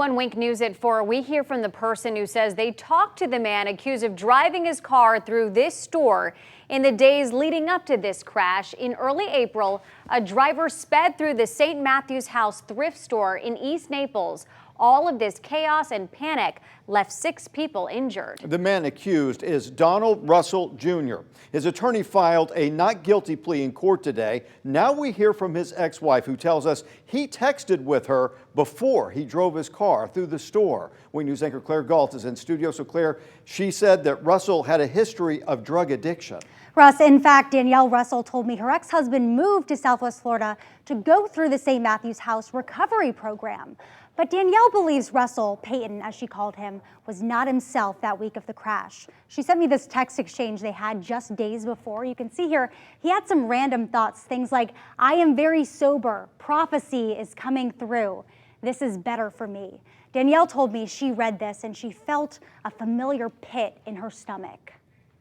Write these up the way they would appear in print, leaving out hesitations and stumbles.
One Wink News at 4, we hear from the person who says they talked to the man accused of driving his car through this store in the days leading up to this crash. In early April, a driver sped through the St. Matthew's House thrift store in East Naples. All of this chaos and panic left 6 people injured. The man accused is Donald Russell Jr. His attorney filed a not guilty plea in court today. Now we hear from his ex-wife, who tells us he texted with her before he drove his car through the store. WINK News anchor Claire Galt is in studio. So Claire, she said that Russell had a history of drug addiction. Russ, in fact, Danielle Russell told me her ex-husband moved to Southwest Florida to go through the St. Matthew's House recovery program. But Danielle believes Russell, Peyton as she called him, was not himself that week of the crash. She sent me this text exchange they had just days before. You can see here, he had some random thoughts, things like, "I am very sober, prophecy is coming through. This is better for me." Danielle told me she read this and she felt a familiar pit in her stomach.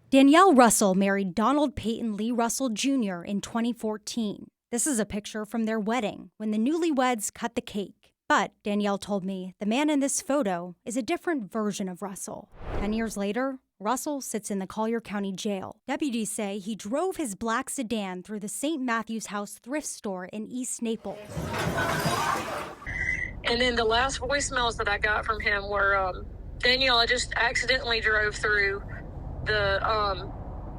Danielle Russell married Donald Peyton Lee Russell Jr. in 2014. This is a picture from their wedding when the newlyweds cut the cake. But Danielle told me the man in this photo is a different version of Russell. 10 years later, Russell sits in the Collier County Jail. Deputies say he drove his black sedan through the St. Matthew's House thrift store in East Naples. And then the last voicemails that I got from him were, Danielle, I just accidentally drove through the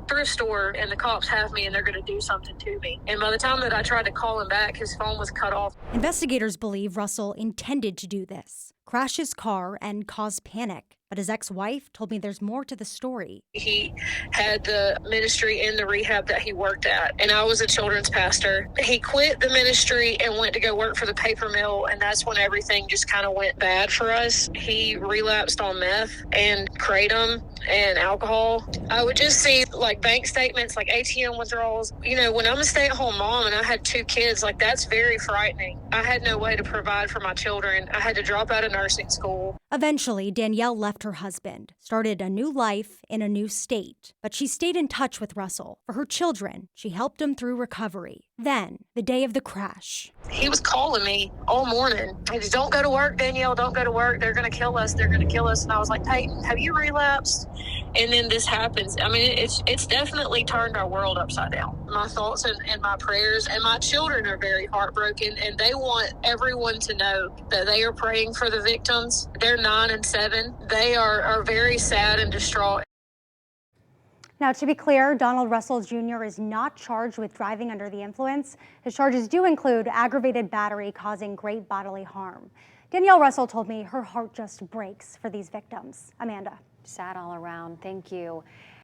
thrift store and the cops have me and they're going to do something to me. And by the time that I tried to call him back, his phone was cut off. Investigators believe Russell intended to do this, crash his car and cause panic. But his ex-wife told me there's more to the story. He had the ministry in the rehab that he worked at, and I was a children's pastor. He quit the ministry and went to go work for the paper mill, and that's when everything just kind of went bad for us. He relapsed on meth and kratom and alcohol. I would just see like bank statements, like ATM withdrawals. You know, when I'm a stay-at-home mom and I had 2 kids, like that's very frightening. I had no way to provide for my children. I had to drop out of nursing school. Eventually, Danielle left her husband, started a new life in a new state. But she stayed in touch with Russell. For her children, she helped him through recovery. Then, the day of the crash. He was calling me all morning. He said, "Don't go to work, Danielle, don't go to work. They're going to kill us. They're going to kill us." And I was like, "Peyton, have you relapsed?" And then this happens. I mean, it's definitely turned our world upside down. My thoughts and my prayers, and my children are very heartbroken, and they want everyone to know that they are praying for the victims. They're 9 and 7. They are very sad and distraught. Now, to be clear, Donald Russell Jr. is not charged with driving under the influence. His charges do include aggravated battery causing great bodily harm. Danielle Russell told me her heart just breaks for these victims. Amanda. Sad all around. Thank you.